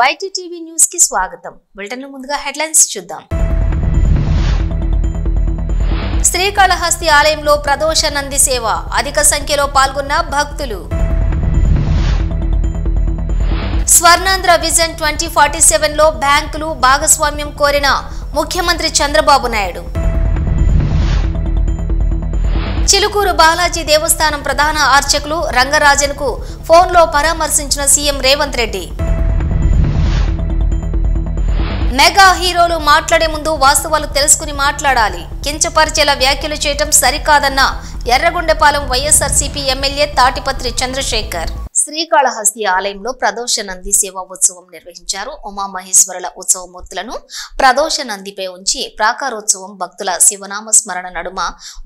YTTV news కి స్వాగతం. Bulletin ముందుగా హెడ్లైన్స్ చూద్దాం. శ్రీకాళహస్తి ఆలయంలో ప్రదోష నంది సేవ, అధిక సంఖ్యలో పాల్గొన్న భక్తులు. స్వర్ణాంధ్ర విజన్ 2047 లో బ్యాంకులు భాగస్వామ్యం కోరిన ముఖ్యమంత్రి చంద్రబాబు నాయుడు. చిలుకూరు బాలాజీ దేవస్థానం ప్రధాన అర్చకులు రంగరాజన్కు ఫోన్లో పరామర్శించిన సీఎం రేవంత్ రెడ్డి. మెగా హీరోలు మాట్లాడే ముందు వాస్తవాలు తెలుసుకుని మాట్లాడాలి, కించపరిచేలా వ్యాఖ్యలు చేయటం సరికాదన్న ఎర్రగొండపాలెం వైఎస్ఆర్సీపీ ఎమ్మెల్యే తాటిపత్రి చంద్రశేఖర్. శ్రీకాళహస్తి ఆలయంలో ప్రదోష నంది సేవా ఉత్సవం నిర్వహించారు. ఉమామహేశ్వరుల ఉత్సవమూర్తులను ప్రదోష నందిపై ఉంచి ప్రాకారోత్సవం భక్తుల శివనామ స్మరణ నడుమ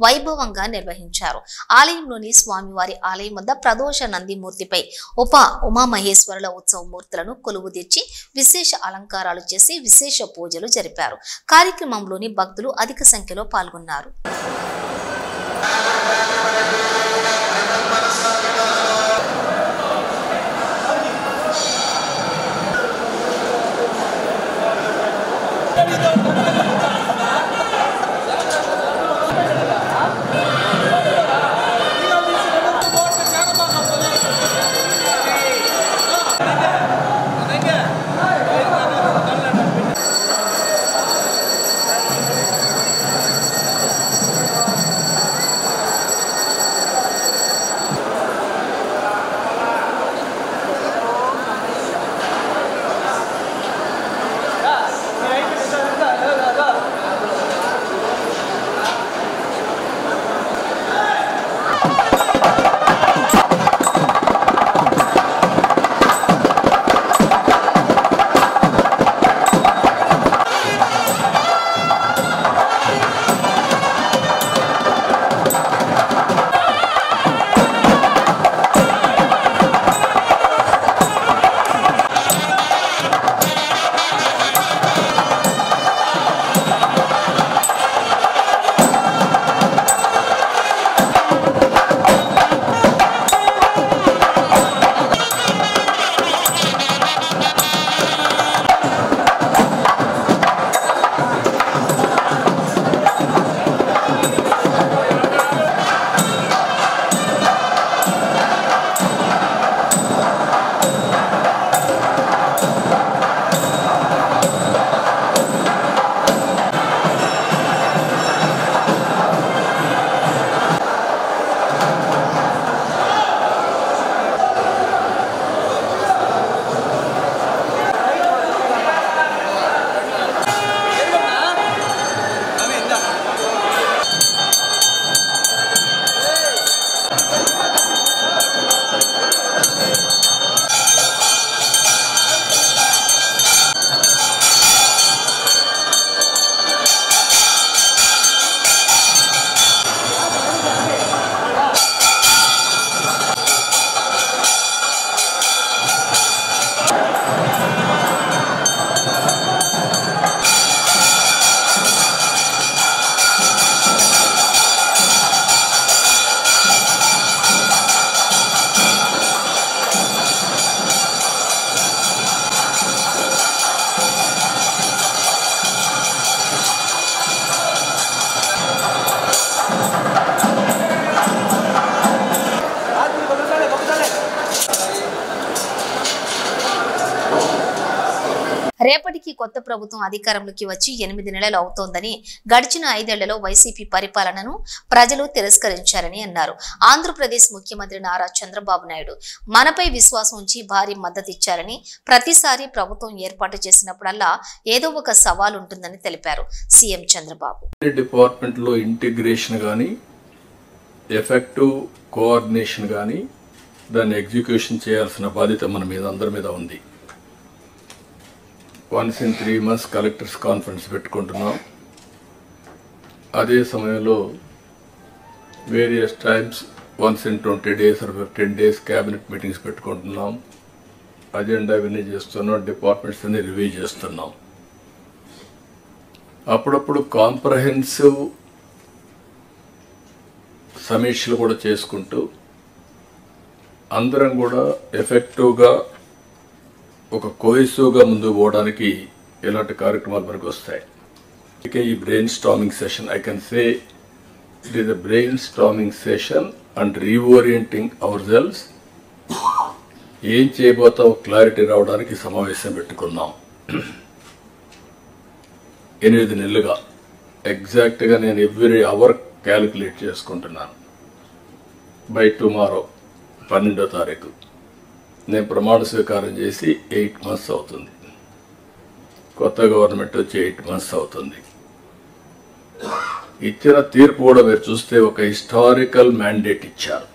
వైభవంగా నిర్వహించారు. ఆలయంలోని స్వామివారి ఆలయం వద్ద ప్రదోష నంది మూర్తిపై ఉమామహేశ్వరుల ఉత్సవమూర్తులను కొలువు తెచ్చి విశేష అలంకారాలు చేసి విశేష పూజలు జరిపారు. కార్యక్రమంలోని భక్తులు అధిక సంఖ్యలో పాల్గొన్నారు. రేపటికి కొత్త ప్రభుత్వం అధికారంలోకి వచ్చి 8 నెలలు అవుతోందని, గడిచిన 5 ఏళ్లలో వైసీపీ పరిపాలనను ప్రజలు తిరస్కరించారని అన్నారు. ఆంధ్రప్రదేశ్ ముఖ్యమంత్రి నారా చంద్రబాబు నాయుడు మనపై విశ్వాసం ఉంచి భారీ మద్దతు ఇచ్చారని, ప్రతిసారి ప్రభుత్వం ఏర్పాటు చేసినప్పుడల్లా ఏదో ఒక సవాల్ ఉంటుందని తెలిపారు. సీఎం చంద్రబాబు డిపార్ట్మెంట్ లో ఇంటిగ్రేషన్ గానీ, ఎఫెక్టివ్ కోఆర్డినేషన్ గానీ, దాన్ని ఎగ్జిక్యూషన్ చేయాల్సిన బాధ్యత మన మీద అందరి మీద ఉంది. Once in 3 months collectors conference పెట్టుకుంటున్నాం. అదే సమయంలో various times once in 20 days or 15 days cabinet meetings పెట్టుకుంటున్నాం. అజెండా ఇవన్నీ చేస్తున్నాం, డిపార్ట్మెంట్స్ అన్ని రివ్యూ చేస్తున్నాం. అప్పుడప్పుడు కాంప్రహెన్సివ్ సమీక్షలు కూడా చేసుకుంటూ అందరం కూడా ఎఫెక్టివ్గా ఒక కోహెసివ్గా ముందుకు పోవడానికి ఇలాంటి కార్యక్రమాలు మనకు వస్తాయి. ఇక ఈ brain storming session, I can say it is a brain storming session and reorienting hour cells. ఏం చేయబోతాం క్లారిటీ రావడానికి సమావేశం పెట్టుకున్నాం. 8 నెలలుగా ఎగ్జాక్ట్గా నేను ఎవ్రీ అవర్ క్యాలిక్యులేట్ చేసుకుంటున్నాను. బై టుమారో 12వ తారీఖు నేను ప్రమాణ స్వీకారం చేసి 8 months అవుతుంది. కొత్త గవర్నమెంట్ వచ్చి 8 months అవుతుంది. ఇచ్చిన తీర్పు కూడా మీరు చూస్తే ఒక హిస్టారికల్ మ్యాండేట్ ఇచ్చారు.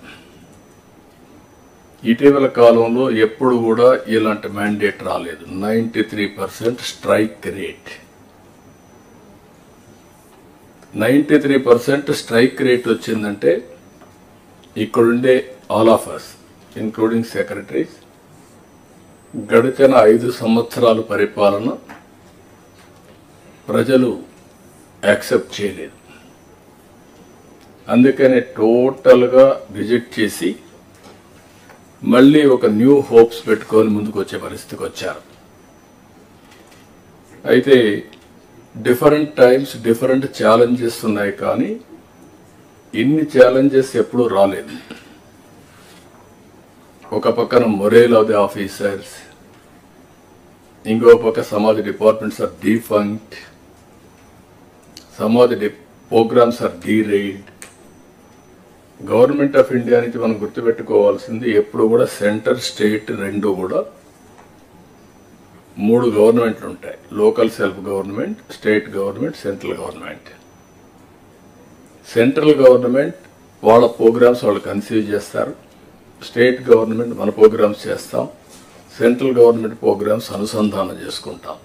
ఇటీవల కాలంలో ఎప్పుడు కూడా ఇలాంటి మ్యాండేట్ రాలేదు. 93% స్ట్రైక్ రేట్. 93% స్ట్రైక్ రేట్ వచ్చిందంటే ఇక్కడుండే all of us including secretaries గడిచిన 5 సంవత్సరాల పరిపాలన ప్రజలు యాక్సెప్ట్ చేయలేదు. అందుకనే టోటల్గా రిజెక్ట్ చేసి మళ్ళీ ఒక న్యూ హోప్స్ పెట్టుకొని ముందుకు వచ్చే పరిస్థితికి వచ్చారు. అయితే డిఫరెంట్ టైమ్స్ డిఫరెంట్ ఛాలెంజెస్ ఉన్నాయి, కానీ ఇన్ని ఛాలెంజెస్ ఎప్పుడూ రాలేదు. ఒక పక్కన మొరేల్ ఆఫ్ ది ఆఫీసర్స్, ఇంకో పక్క some of the departments are defunct, some of the programs are deride. Government of India నుంచి మనం గుర్తుపెట్టుకోవాల్సింది ఎప్పుడు కూడా సెంటర్ స్టేట్ రెండు కూడా 3 గవర్నమెంట్లు ఉంటాయి. Local self government, state government, central government. Central government వాళ్ళ ప్రోగ్రామ్స్ వాళ్ళు కన్సీవ్ చేస్తారు. స్టేట్ గవర్నమెంట్ మన ప్రోగ్రామ్స్ చేస్తాం. సెంట్రల్ గవర్నమెంట్ ప్రోగ్రామ్స్ అనుసంధానం చేసుకుంటాం.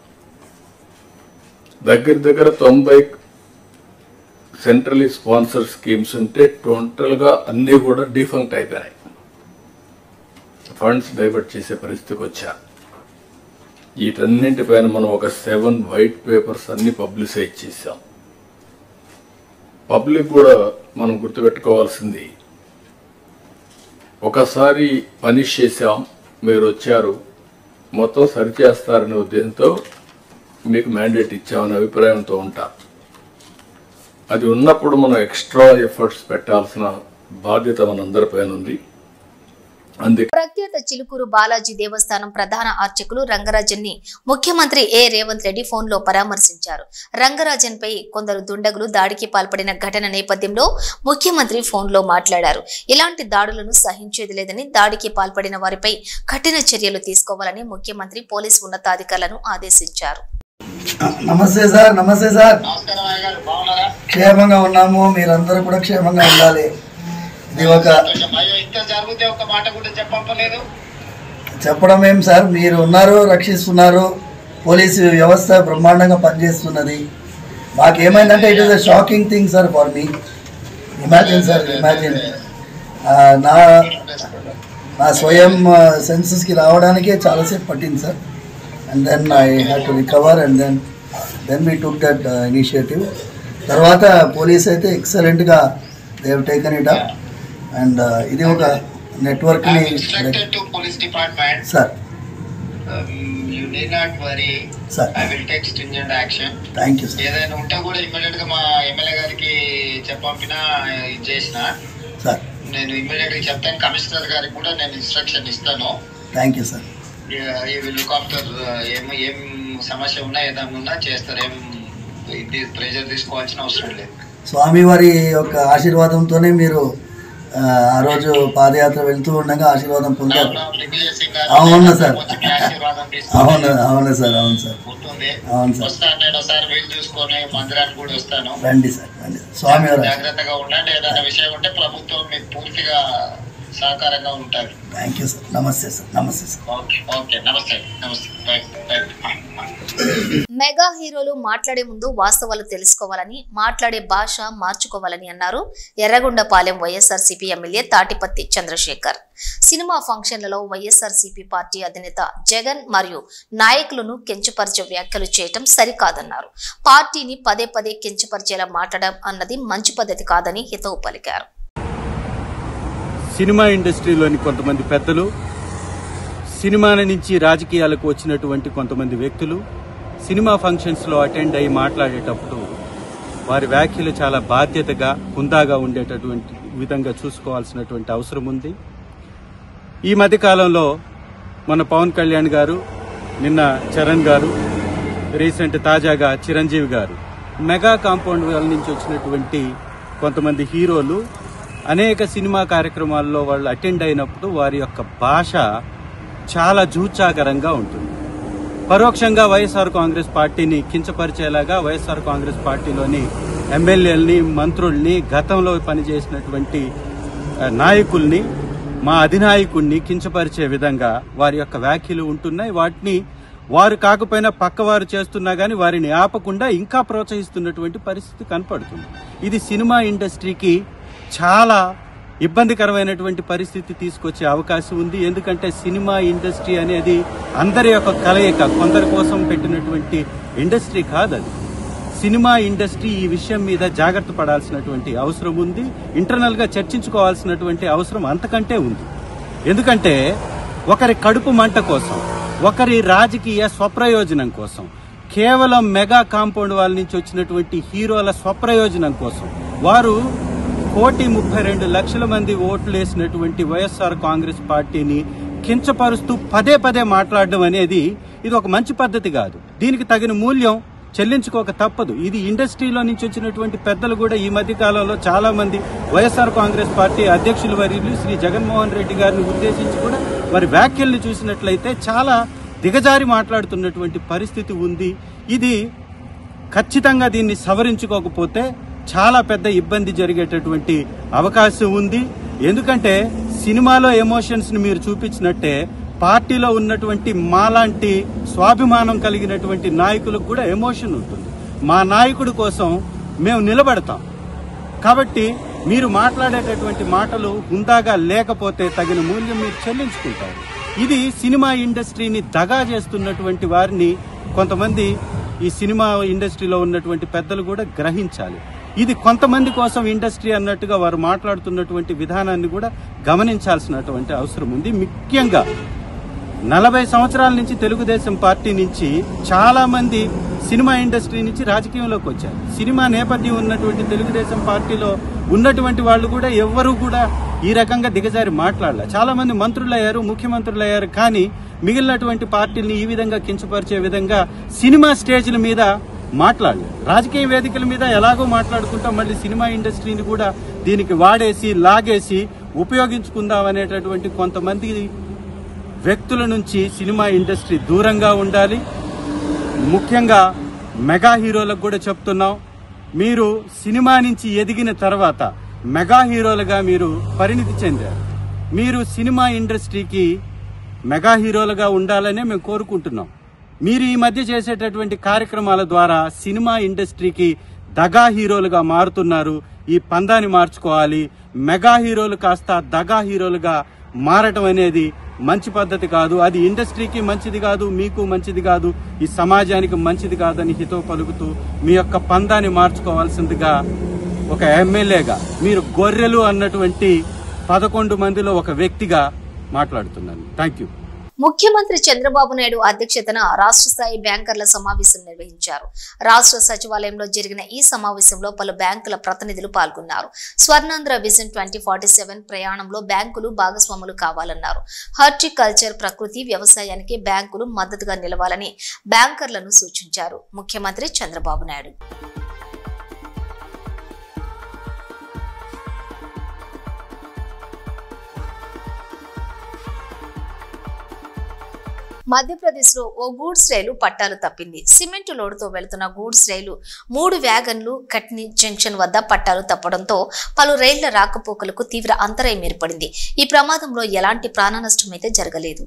దగ్గర 90 సెంట్రలీ స్పాన్సర్ స్కీమ్స్ ఉంటే టోటల్గా అన్నీ కూడా డిఫంక్ట్ అయిపోయినాయి. ఫండ్స్ డైవర్ట్ చేసే పరిస్థితికి వచ్చారు. వీటన్నింటిపైన మనం ఒక 7 వైట్ పేపర్స్ అన్ని పబ్లిసైజ్ చేశాం. పబ్లిక్ కూడా మనం గుర్తుపెట్టుకోవాల్సింది, ఒకసారి పనిష్ చేశాం, మీరు వచ్చారు, మొత్తం సరిచేస్తారనే ఉద్దేశంతో మీకు మ్యాండేట్ ఇచ్చామనే అభిప్రాయంతో ఉంటారు. అది ఉన్నప్పుడు మనం ఎక్స్ట్రా ఎఫర్ట్స్ పెట్టాల్సిన బాధ్యత మనందరిపైన ఉంది. ప్రఖ్యాత చిలుకూరు బాలాజీ దేవస్థానం ప్రధాన అర్చకులు రంగరాజన్ ని ముఖ్యమంత్రి రేవంత్ రెడ్డి ఫోన్ లో పరామర్శించారు. రంగరాజన్ పై కొందరు దుండగులు దాడికి పాల్పడిన ఘటన నేపథ్యంలో ముఖ్యమంత్రి ఫోన్ లో మాట్లాడారు. ఇలాంటి దాడులను సహించేది లేదని, దాడికి పాల్పడిన వారిపై కఠిన చర్యలు తీసుకోవాలని ముఖ్యమంత్రి పోలీసు ఉన్నతాధికారులను ఆదేశించారు. నమస్తే సార్. నమస్తే సార్. క్షేమంగా ఉన్నాము, మీరందరూ కూడా క్షేమంగా ఉండాలి. ఇది ఒక చెప్పడం ఏం సార్, మీరు ఉన్నారు, రక్షిస్తున్నారు, పోలీసు వ్యవస్థ బ్రహ్మాండంగా పనిచేస్తున్నది. మాకేమైందంటే it is a shocking thing sir for me. Imagine sir, imagine నా స్వయం సెన్సెస్కి రావడానికే చాలాసేపు పట్టింది sir. And then I had to recover and then we took that initiative. తర్వాత పోలీస్ అయితే ఎక్సలెంట్గా they have taken it up. And ఇది ఒక నెట్వర్క్ని sir. You need not worry. Sir. I will take stringent action. Thank you, sir. ఏదైనా ఉంటే కూడా immediate గా మా ఎమ్మెల్యే గారికి చెప్పంపినా ఇది చేసిన సార్. నేను ఇమ్మీడియట్ గా చెప్తాను. కమిషనర్ గారికి కూడా నేను ఇన్స్ట్రక్షన్ ఇస్తాను. Thank you sir. ఈ విల్ లుక్ ఆఫ్టర్ ఏం సమస్య ఉన్నా ఏదైనా ఉన్నా చేస్తారు. ఏం ఇది ప్రెజర్ తీసుకోవాల్సిన అవసరం లేదు. స్వామివారి యొక్క ఆశీర్వాదంతోనే మీరు ఆ రోజు పాదయాత్ర వెళ్తూ ఉండగా ఆశీర్వాదం పొందారు. అవును సార్, అవును అవును సార్, అవును సార్, అవును సార్. ఒకసారి వీలు చూసుకొని మందిరానికి కూడా వస్తాను. రండి సార్, రండి. స్వామివారు జాగ్రత్తగా ఉండండి. ఏదైనా విషయం ఉంటే ప్రభుత్వం మీకు పూర్తిగా సహకారంగా ఉంటారు. Thank you sir. నమస్తే సార్. నమస్తే సార్. ఓకే నమస్తే. నమస్తే. మెగా హీరోలు మాట్లాడే ముందు వాస్తవాలు తెలుసుకోవాలని, మాట్లాడే భాష మార్చుకోవాలని అన్నారు ఎర్రగొండపాలెం వైఎస్ఆర్సీపీ ఎమ్మెల్యే తాటిపత్తి చంద్రశేఖర్. సినిమా ఫంక్షన్లలో వైఎస్ఆర్సీపీ పార్టీ అధినేత జగన్ మరియు నాయకులను కించపరిచే వ్యాఖ్యలు చేయటం సరికాదన్నారు. పార్టీని పదే పదే కించపరిచేలా మాట్లాడడం అన్నది మంచి పద్ధతి కాదని హితవు పలికారు. సినిమా ఇండస్ట్రీలోని కొంతమంది పెద్దలు సినిమాల నుంచి రాజకీయాలకు వచ్చినటువంటి కొంతమంది వ్యక్తులు సినిమా ఫంక్షన్స్లో అటెండ్ అయ్యి మాట్లాడేటప్పుడు వారి వ్యాఖ్యలు చాలా బాధ్యతగా హుందాగా ఉండేటటువంటి విధంగా చూసుకోవాల్సినటువంటి అవసరం ఉంది. ఈ మధ్యకాలంలో మన పవన్ కళ్యాణ్ గారు, నిన్న చరణ్ గారు, రీసెంట్ తాజాగా చిరంజీవి గారు మెగా కాంపౌండ్ వాళ్ళ నుంచి వచ్చినటువంటి కొంతమంది హీరోలు అనేక సినిమా కార్యక్రమాల్లో వాళ్ళు అటెండ్ అయినప్పుడు వారి యొక్క భాష చాలా జూచాకరంగా ఉంటుంది. పరోక్షంగా వైఎస్ఆర్ కాంగ్రెస్ పార్టీని కించపరిచేలాగా వైఎస్ఆర్ కాంగ్రెస్ పార్టీలోని ఎమ్మెల్యేలని, మంత్రుల్ని, గతంలో పనిచేసినటువంటి నాయకుల్ని, మా అధినాయకుడిని కించపరిచే విధంగా వారి యొక్క వ్యాఖ్యలు ఉంటున్నాయి. వాటిని వారు కాకపోయినా పక్కవారు చేస్తున్నా గానీ వారిని ఆపకుండా ఇంకా ప్రోత్సహిస్తున్నటువంటి పరిస్థితి కనపడుతుంది. ఇది సినిమా ఇండస్ట్రీకి చాలా ఇబ్బందికరమైనటువంటి పరిస్థితి తీసుకొచ్చే అవకాశం ఉంది. ఎందుకంటే సినిమా ఇండస్ట్రీ అనేది అందరి యొక్క కలయిక, కొందరి కోసం పెట్టినటువంటి ఇండస్ట్రీ కాదు. అది సినిమా ఇండస్ట్రీ ఈ విషయం మీద జాగ్రత్త పడాల్సినటువంటి అవసరం ఉంది. ఇంటర్నల్ గా చర్చించుకోవాల్సినటువంటి అవసరం అంతకంటే ఉంది. ఎందుకంటే ఒకరి కడుపు మంట కోసం, ఒకరి రాజకీయ స్వప్రయోజనం కోసం, కేవలం మెగా కాంపౌండ్ వాళ్ళ నుంచి వచ్చినటువంటి హీరోల స్వప్రయోజనం కోసం వారు 1,32,00,000 మంది ఓట్లు వేసినటువంటి వైఎస్ఆర్ కాంగ్రెస్ పార్టీని కించపరుస్తూ పదే పదే మాట్లాడడం అనేది ఇది ఒక మంచి పద్ధతి కాదు. దీనికి తగిన మూల్యం చెల్లించుకోక తప్పదు. ఇది ఇండస్ట్రీలో నుంచి వచ్చినటువంటి పెద్దలు కూడా ఈ మధ్య కాలంలో చాలా మంది వైఎస్ఆర్ కాంగ్రెస్ పార్టీ అధ్యక్షులు వర్యులు శ్రీ జగన్మోహన్ రెడ్డి గారిని ఉద్దేశించి కూడా వారి వ్యాఖ్యల్ని చూసినట్లయితే చాలా దిగజారి మాట్లాడుతున్నటువంటి పరిస్థితి ఉంది. ఇది ఖచ్చితంగా దీన్ని సవరించుకోకపోతే చాలా పెద్ద ఇబ్బంది జరిగేటటువంటి అవకాశం ఉంది. ఎందుకంటే సినిమాలో ఎమోషన్స్ ని మీరు చూపించినట్టే పార్టీలో ఉన్నటువంటి మాలాంటి స్వాభిమానం కలిగినటువంటి నాయకులకు కూడా ఎమోషన్ ఉంటుంది. మా నాయకుడి కోసం మేము నిలబడతాం. కాబట్టి మీరు మాట్లాడేటటువంటి మాటలు హుందాగా లేకపోతే తగిన మూల్యం మీరు చెల్లించుకుంటారు. ఇది సినిమా ఇండస్ట్రీని దగా చేస్తున్నటువంటి వారిని కొంతమంది ఈ సినిమా ఇండస్ట్రీలో ఉన్నటువంటి పెద్దలు కూడా గ్రహించాలి. ఇది కొంతమంది కోసం ఇండస్ట్రీ అన్నట్టుగా వారు మాట్లాడుతున్నటువంటి విధానాన్ని కూడా గమనించాల్సినటువంటి అవసరం ఉంది. ముఖ్యంగా 40 సంవత్సరాల నుంచి తెలుగుదేశం పార్టీ నుంచి చాలా మంది సినిమా ఇండస్ట్రీ నుంచి రాజకీయంలోకి వచ్చారు. సినిమా నేపథ్యం ఉన్నటువంటి తెలుగుదేశం పార్టీలో ఉన్నటువంటి వాళ్ళు కూడా ఎవ్వరూ కూడా ఈ రకంగా దిగజారి మాట్లాడలే. చాలా మంది మంత్రులు అయ్యారు, ముఖ్యమంత్రులు అయ్యారు. కానీ మిగిలినటువంటి పార్టీల్ని ఈ విధంగా కించపరిచే విధంగా సినిమా స్టేజ్ల మీద మాట్లాడలేదు. రాజకీయ వేదికల మీద ఎలాగో మాట్లాడుకుంటాం, మళ్ళీ సినిమా ఇండస్ట్రీని కూడా దీనికి వాడేసి లాగేసి ఉపయోగించుకుందాం అనేటటువంటి కొంతమంది వ్యక్తుల నుంచి సినిమా ఇండస్ట్రీ దూరంగా ఉండాలి. ముఖ్యంగా మెగా హీరోలకు కూడా చెప్తున్నాం, మీరు సినిమా నుంచి ఎదిగిన తర్వాత మెగా హీరోలుగా మీరు పరిణితి చెందారు. మీరు సినిమా ఇండస్ట్రీకి మెగా హీరోలుగా ఉండాలనే మేము కోరుకుంటున్నాం. మీరు ఈ మధ్య చేసేటటువంటి కార్యక్రమాల ద్వారా సినిమా ఇండస్ట్రీకి దగా హీరోలుగా మారుతున్నారు. ఈ పందాన్ని మార్చుకోవాలి. మెగా హీరోలు కాస్త దగా హీరోలుగా మారటం అనేది మంచి పద్ధతి కాదు. అది ఇండస్ట్రీకి మంచిది కాదు, మీకు మంచిది కాదు, ఈ సమాజానికి మంచిది కాదని హితవు పలుకుతూ మీ యొక్క పందాన్ని మార్చుకోవాల్సిందిగా ఒక ఎమ్మెల్యేగా, మీరు గొర్రెలు అన్నటువంటి 11 మందిలో ఒక వ్యక్తిగా మాట్లాడుతున్నాను. Thank you. ముఖ్యమంత్రి చంద్రబాబు నాయుడు అధ్యక్షతన రాష్ట్ర స్థాయి బ్యాంకర్ల సమావేశం నిర్వహించారు. రాష్ట్ర సచివాలయంలో జరిగిన ఈ సమావేశంలో పలు బ్యాంకుల ప్రతినిధులు పాల్గొన్నారు. స్వర్ణాంధ్ర విజన్ 2047 ప్రయాణంలో బ్యాంకులు భాగస్వాములు కావాలన్నారు. హార్టికల్చర్, ప్రకృతి వ్యవసాయానికి బ్యాంకులు మద్దతుగా నిలవాలని బ్యాంకర్లను సూచించారు ముఖ్యమంత్రి చంద్రబాబు నాయుడు. మధ్యప్రదేశ్ లో ఓ గూడ్స్ రైలు పట్టాలు తప్పింది. సిమెంట్ లోడుతో వెళుతున్న గూడ్స్ రైలు 3 వ్యాగన్లు కట్నీ జంక్షన్ వద్ద పట్టాలు తప్పడంతో పలు రైళ్ల రాకపోకలకు తీవ్ర అంతరాయం ఏర్పడింది. ఈ ప్రమాదంలో ఎలాంటి ప్రాణ నష్టం అయితే జరగలేదు.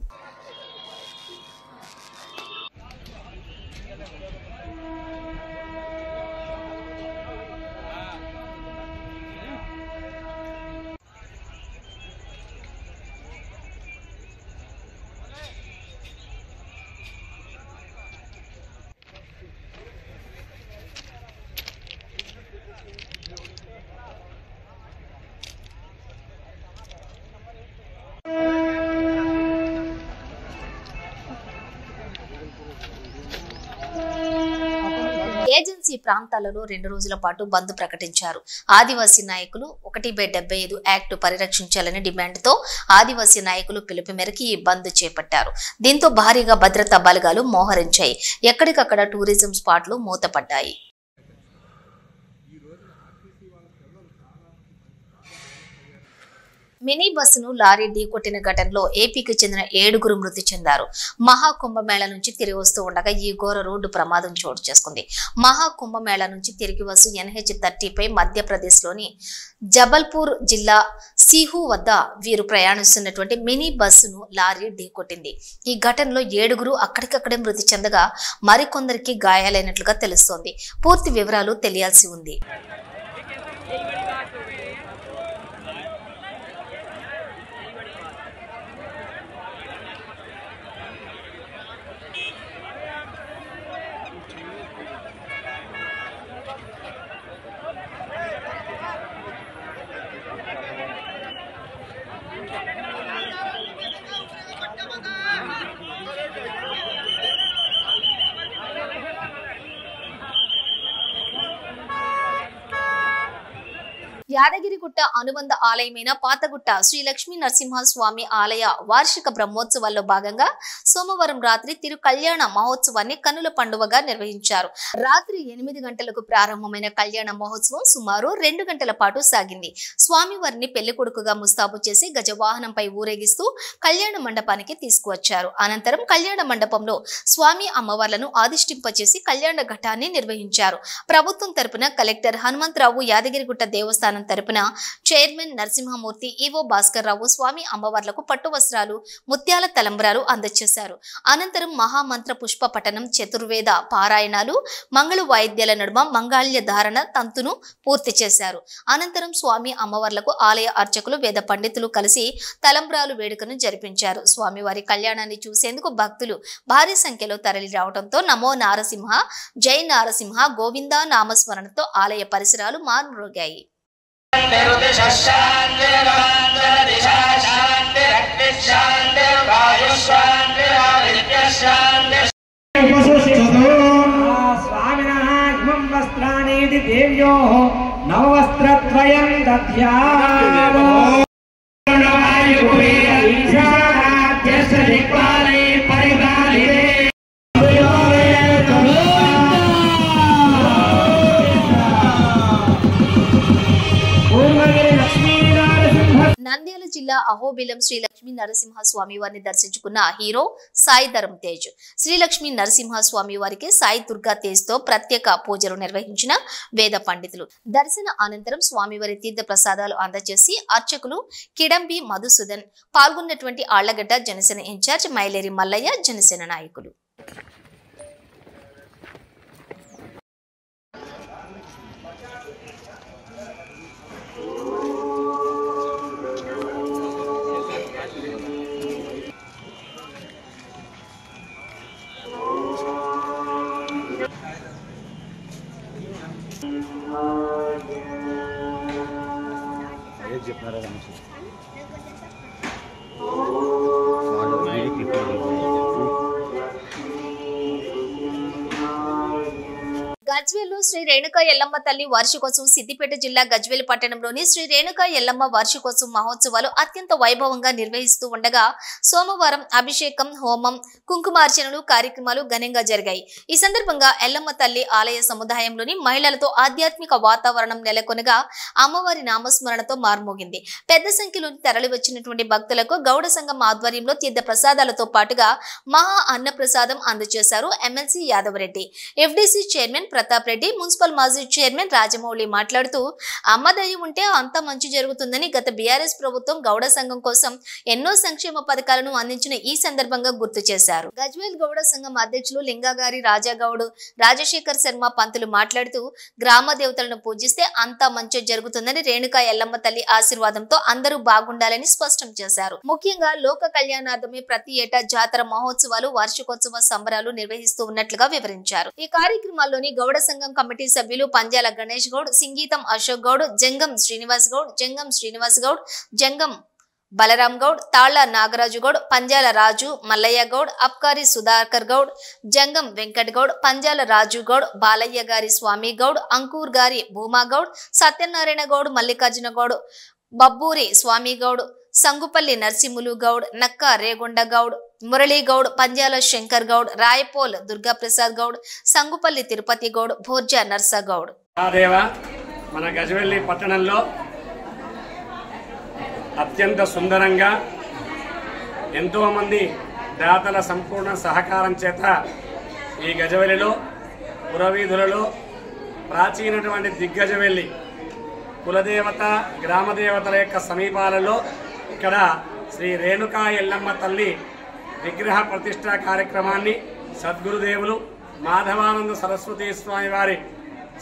ఏజెన్సీ ప్రాంతాలలో 2 రోజుల పాటు బంద్ ప్రకటించారు. ఆదివాసీ నాయకులు 1/75 యాక్ట్ పరిరక్షించాలని డిమాండ్తో ఆదివాసీ నాయకులు పిలుపు మేరకు ఈ బంద్ చేపట్టారు. దీంతో భారీగా భద్రతా బలగాలు మోహరించాయి. ఎక్కడికక్కడ టూరిజం స్పాట్లు మూతపడ్డాయి. మినీ బస్సును లారీ ఢీకొట్టిన ఘటనలో ఏపీకి చెందిన 7 మృతి చెందారు. మహాకుంభమేళ నుంచి తిరిగి వస్తూ ఉండగా ఈ ఘోర రోడ్డు ప్రమాదం చోటు చేసుకుంది. మహాకుంభమేళ నుంచి తిరిగి వస్తూ NH30పై మధ్యప్రదేశ్లోని జబల్పూర్ జిల్లా సిహు వద్ద వీరు ప్రయాణిస్తున్నటువంటి మినీ బస్సును లారీ ఢీకొట్టింది. ఈ ఘటనలో 7 అక్కడికక్కడే మృతి చెందగా మరికొందరికి గాయాలైనట్లుగా తెలుస్తోంది. పూర్తి వివరాలు తెలియాల్సి ఉంది. యాదగిరిగుట్ట అనుబంధ ఆలయమైన పాతగుట్ట శ్రీ లక్ష్మీ నరసింహస్వామి ఆలయ వార్షిక బ్రహ్మోత్సవాల్లో భాగంగా సోమవారం రాత్రి తిరు కళ్యాణ మహోత్సవాన్ని కన్నుల పండువగా నిర్వహించారు. రాత్రి 8 గంటలకు ప్రారంభమైన కళ్యాణ మహోత్సవం సుమారు 2 గంటల పాటు సాగింది. స్వామివారిని పెళ్లి కొడుకుగా ముస్తాబు చేసి గజవాహనంపై ఊరేగిస్తూ కళ్యాణ మండపానికి తీసుకువచ్చారు. అనంతరం కళ్యాణ మండపంలో స్వామి అమ్మవార్లను ఆదిష్టింపచేసి కళ్యాణ ఘటాన్ని నిర్వహించారు. ప్రభుత్వం తరపున కలెక్టర్ హనుమంతరావు, యాదగిరిగుట్ట దేవస్థానం తరపున చైర్మన్ నరసింహమూర్తి, ఈవో భాస్కర్ రావు స్వామి అమ్మవార్లకు పట్టు వస్త్రాలు, ముత్యాల తలంబ్రాలు అందజేశారు. అనంతరం మహామంత్ర పుష్ప పఠనం, చతుర్వేద పారాయణాలు, మంగళ వాయిద్యాల నడుమ మంగళ్య ధారణ తంతును పూర్తి చేశారు. అనంతరం స్వామి అమ్మవార్లకు ఆలయ అర్చకులు, వేద పండితులు కలిసి తలంబ్రాలు వేడుకను జరిపించారు. స్వామివారి కళ్యాణాన్ని చూసేందుకు భక్తులు భారీ సంఖ్యలో తరలి రావడంతో నమో నారసింహ, జై నారసింహ, గోవింద నామస్మరణతో ఆలయ పరిసరాలు మార్మోగాయి. నవవస్త్రత్వయం దధ్యామో నంద్యాల జిల్లా అహోబిలం శ్రీ లక్ష్మీ నరసింహ స్వామి వారిని దర్శించుకున్న హీరో సాయి ధరమ్ తేజ్. శ్రీ లక్ష్మీ నరసింహ స్వామి వారికి సాయి దుర్గా తేజ్ తో ప్రత్యేక పూజలు నిర్వహించిన వేద పండితులు. దర్శన అనంతరం స్వామివారి తీర్థ ప్రసాదాలు అందజేసి అర్చకులు కిడంబి మధుసూదన్ పాల్గొన్నటువంటి ఆళ్లగడ్డ జనసేన ఇన్ఛార్జ్ మైలేరి మల్లయ్య, జనసేన నాయకులు. గజ్వేల్లో శ్రీ రేణుకా ఎల్లమ్మ తల్లి వార్షికోత్సవం. సిద్దిపేట జిల్లా గజ్వేల్ పట్టణంలోని శ్రీ రేణుకా ఎల్లమ్మ వార్షికోత్సవం మహోత్సవాలు అత్యంత వైభవంగా నిర్వహిస్తూ ఉండగా సోమవారం అభిషేకం, హోమం, కుంకుమార్చనలు కార్యక్రమాలు ఘనంగా జరిగాయి. ఈ సందర్భంగా ఎల్లమ్మ తల్లి ఆలయ సముదాయంలోని మహిళలతో ఆధ్యాత్మిక వాతావరణం నెలకొనగా అమ్మవారి నామస్మరణతో మార్మోగింది. పెద్ద సంఖ్యలో తరలి వచ్చినటువంటి భక్తులకు గౌడ సంఘం ఆధ్వర్యంలో తీర్థ ప్రసాదాలతో పాటుగా మహా అన్న ప్రసాదం అందజేశారు. MLC Yadava Reddy, FDC chairman Pratap Reddy, municipal మాజీ చైర్మన్ రాజమౌళి మాట్లాడుతూ అమ్మ దయ ఉంటే అంత మంచి జరుగుతుందని గత బీఆర్ఎస్ ప్రభుత్వం గౌడ సంఘం కోసం ఎన్నో సంక్షేమ పథకాలను అందించిన ఈ సందర్భంగా గుర్తు చేశారు. గజ్వేల్ గౌడ సంఘం అధ్యక్షులు లింగాగారి రాజాగౌడ్, రాజశేఖర్ శర్మ పంతులు మాట్లాడుతూ గ్రామ దేవతలను పూజిస్తే అంతా మంచి జరుగుతుందని, రేణుకా ఎల్లమ్మ తల్లి ఆశీర్వాదంతో అందరూ బాగుండాలని స్పష్టం చేశారు. ముఖ్యంగా లోక కళ్యాణార్థమే ప్రతి ఏటా జాతర మహోత్సవాలు, వార్షికోత్సవ సంబరాలు నిర్వహిస్తూ ఉన్నట్లుగా వివరించారు. ఈ కార్యక్రమాల్లోని గౌడ సంఘం కమిటీ సభ్యులు పంజాల గణేష్ గౌడ్, సింగీతం అశోక్ గౌడ్, జంగం శ్రీనివాస్ గౌడ్, జంగం బలరాం గౌడ్, తాళ్ల నాగరాజు గౌడ్, పంజాల రాజు, మల్లయ్య గౌడ్, అబ్కారి సుధాకర్ గౌడ్, జంగం వెంకట్ గౌడ్, పంజాల రాజు గౌడ్, బాలయ్య గారి స్వామి గౌడ్, అంకూర్ గారి భూమా గౌడ్, సత్యనారాయణ గౌడ్, మల్లికార్జున గౌడ్, బబ్బూరి స్వామి గౌడ్, సంగుపల్లి నర్సింహులు గౌడ్, నక్క రేగొండ గౌడ్, మురళీ గౌడ్, పంజాల శంకర్ గౌడ్, రాయపోల్ దుర్గాప్రసాద్ గౌడ్, సంగుపల్లి తిరుపతి గౌడ్, భోర్జా నర్సా గౌడ్. మన గజవెల్లి పట్టణంలో అత్యంత సుందరంగా ఎంతోమంది దాతల సంపూర్ణ సహకారం చేత ఈ గజవెల్లిలో పురవీధులలో ప్రాచీనటువంటి దిగ్గజవెల్లి కులదేవత గ్రామదేవతల యొక్క సమీపాలలో ఇక్కడ శ్రీ రేణుకా ఎల్లమ్మ తల్లి విగ్రహ ప్రతిష్ఠా కార్యక్రమాన్ని సద్గురుదేవులు మాధవానంద సరస్వతి స్వామి వారి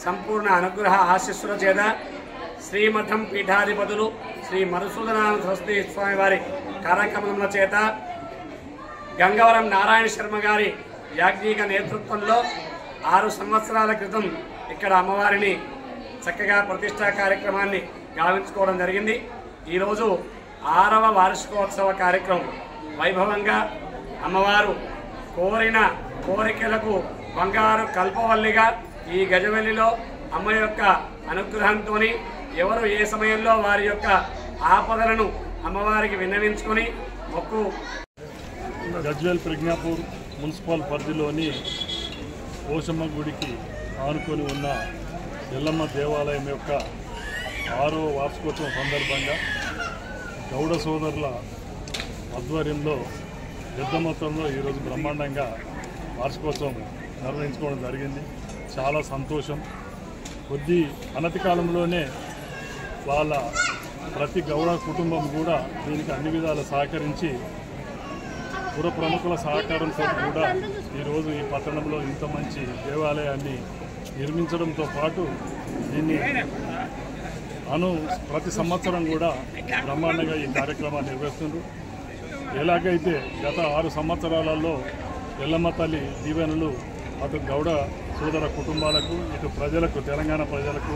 సంపూర్ణ అనుగ్రహ ఆశీస్సుల చేత శ్రీమఠం పీఠాధిపతులు శ్రీ మధుసూదనానంద సరస్వతి స్వామి వారి కార్యక్రమముల చేత గంగవరం నారాయణ శర్మ గారి యాజ్ఞిక నేతృత్వంలో 6 సంవత్సరాల క్రితం ఇక్కడ అమ్మవారిని చక్కగా ప్రతిష్ఠా కార్యక్రమాన్ని గావించుకోవడం జరిగింది. ఈరోజు 6వ వార్షికోత్సవ కార్యక్రమం వైభవంగా అమ్మవారు కోరిన కోరికలకు బంగారు కల్పవల్లిగా ఈ గజవెల్లిలో అమ్మ యొక్క అనుగ్రహంతో ఎవరు ఏ సమయంలో వారి యొక్క ఆపదలను అమ్మవారికి విన్నవించుకొని మొక్కు. గజ్వేల్ ప్రజ్ఞాపూర్ మున్సిపల్ పరిధిలోని పోషమ్మ గుడికి ఆనుకొని ఉన్న ఎల్లమ్మ దేవాలయం యొక్క 6వ వార్షికోత్సవం సందర్భంగా గౌడ సోదరుల ఆధ్వర్యంలో పెద్ద మొత్తంలో ఈరోజు బ్రహ్మాండంగా వార్షికోత్సవం నిర్వహించుకోవడం జరిగింది. చాలా సంతోషం. కొద్ది అనతి కాలంలోనే వాళ్ళ ప్రతి గౌడ కుటుంబం కూడా దీనికి అన్ని విధాలు సహకరించి పుర ప్రముఖుల సహకారంతో కూడా ఈరోజు ఈ పట్టణంలో ఇంత మంచి దేవాలయాన్ని నిర్మించడంతో పాటు దీన్ని ప్రతి సంవత్సరం కూడా బ్రహ్మాండంగా ఈ కార్యక్రమాన్ని నిర్వహిస్తున్నారు. ఎలాగైతే గత 6 సంవత్సరాలలో ఎల్లమ్మ తల్లి దీవెనలు అటు గౌడ సోదర కుటుంబాలకు ఇటు ప్రజలకు తెలంగాణ ప్రజలకు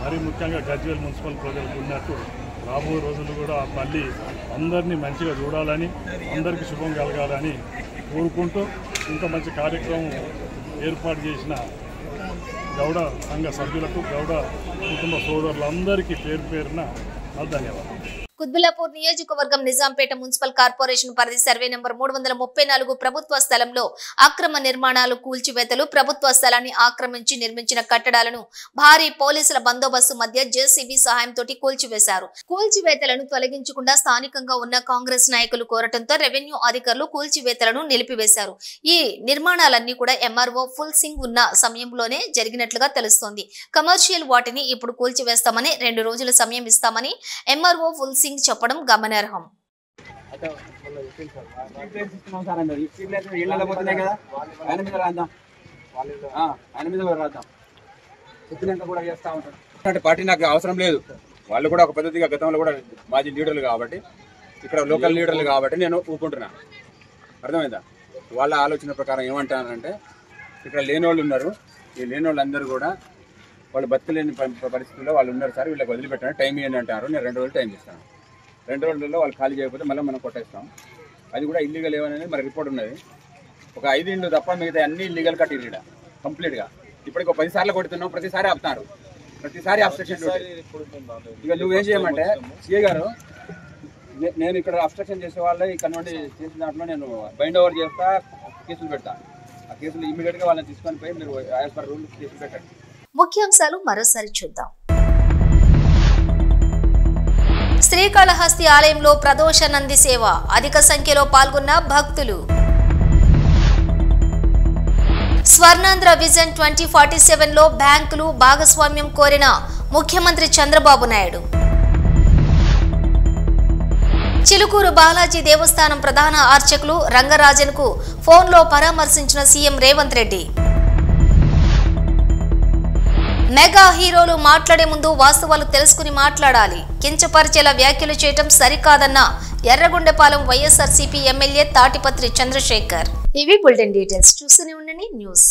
మరీ ముఖ్యంగా గజ్వేల్ మున్సిపల్ ప్రజలకు ఉన్నట్టు రాబోయే రోజులు కూడా ఆ తల్లి అందరినీ మంచిగా చూడాలని అందరికీ శుభం కలగాలని కోరుకుంటూ ఇంత మంచి కార్యక్రమం ఏర్పాటు చేసిన గౌడ సంఘ సభ్యులకు గౌడ కుటుంబ సోదరులందరికీ పేరు పేరున ధన్యవాదాలు. కుత్బుల్లాపూర్ నియోజకవర్గం నిజాంపేట మున్సిపల్ కార్పొరేషన్ పరిధి సర్వే నంబర్ 334 ప్రభుత్వ స్థలంలో అక్రమ నిర్మాణాలు కూల్చివేతలు ప్రభుత్వ స్థలాన్ని ఆక్రమించి నిర్మించిన కట్టడాలను భారీ పోలీసుల బందోబస్తు మధ్య జేసీబీ సహాయంతో కూల్చివేశారు. కూల్చివేతలను తొలగించకుండా స్థానికంగా ఉన్న కాంగ్రెస్ నాయకులు కోరటంతో రెవెన్యూ అధికారులు కూల్చివేతలను నిలిపివేశారు. ఈ నిర్మాణాలన్నీ కూడా ఎంఆర్ఓ ఫుల్ సింగ్ ఉన్న సమయంలోనే జరిగినట్లుగా తెలుస్తోంది. కమర్షియల్ వాటిని ఇప్పుడు కూల్చివేస్తామని 2 రోజుల సమయం ఇస్తామని ఎంఆర్ఓ ఫుల్ సింగ్ చెప్పడం గమనార్హం. పార్టీ నాకు అవసరం లేదు. వాళ్ళు కూడా ఒక పద్ధతిగా గతంలో కూడా మాజీ లీడర్లు కాబట్టి ఇక్కడ లోకల్ లీడర్లు కాబట్టి నేను ఊపుకుంటున్నా. అర్థమైందా? వాళ్ళ ఆలోచన ప్రకారం ఏమంటానంటే ఇక్కడ లేని వాళ్ళు ఉన్నారు. ఈ లేని వాళ్ళందరూ కూడా వాళ్ళు బతకలేని పరిస్థితుల్లో వాళ్ళు ఉన్నారు సార్, వీళ్ళకి వదిలిపెట్టాను, టైం ఇవ్వండి అంటారు. నేను 2 రోజులు టైం ఇస్తాను. 2 రోజుల్లో వాళ్ళు ఖాళీ చేయకపోతే మళ్ళీ మనం కొట్టేస్తాం. అది కూడా ఇల్లీగల్ ఏమనేది మన రిపోర్ట్ ఉన్నది. ఒక 5 ఇండ్లు తప్ప మిగతా అన్ని ఇల్లీగల్ కట్టిరు కంప్లీట్గా. ఇప్పటికి 10 సార్లు కొడుతున్నాం, ప్రతిసారి ఆపుతారు, ప్రతిసారి అబ్స్ట్రక్షన్. ఇక నువ్వేం చేయమంటే సిఏ గారు, నేను ఇక్కడ అబ్స్ట్రక్షన్ చేసే వాళ్ళే ఇక్కడ నుండి చేసిన దాంట్లో నేను బైండ్ ఓవర్ చేస్తా, కేసులు పెడతా. ఆ కేసులు ఇమీడియట్గా వాళ్ళని తీసుకొని పోయి మీరు యాజ్ పర్ రూల్ కేసులు పెట్టండి. ముఖ్యాంశాలు మరోసారి చూద్దాం. శ్రీకాళహస్తి ఆలయంలో ప్రదోష నంది సేవ, అధిక సంఖ్యలో పాల్గొన్న భక్తులు. స్వర్ణాంధ్ర విజన్ 2047లో బ్యాంకులు భాగస్వామ్యం కోరిన ముఖ్యమంత్రి చంద్రబాబు నాయుడు. చిలుకూరు బాలాజీ దేవస్థానం ప్రధాన అర్చకులు రంగరాజన్కు ఫోన్లో పరామర్శించిన సీఎం రేవంత్ రెడ్డి. మెగా హీరోలు మాట్లాడే ముందు వాస్తవాలు తెలుసుకుని మాట్లాడాలి, కించపరిచేలా వ్యాఖ్యలు చేయటం సరికాదన్న ఎర్రగొండపాలెం వైఎస్ఆర్సీపీ ఎమ్మెల్యే తాటిపత్రి చంద్రశేఖర్. ఇవి బులెటిన్ డీటెయిల్స్. చూస్తూనే ఉండండి న్యూస్.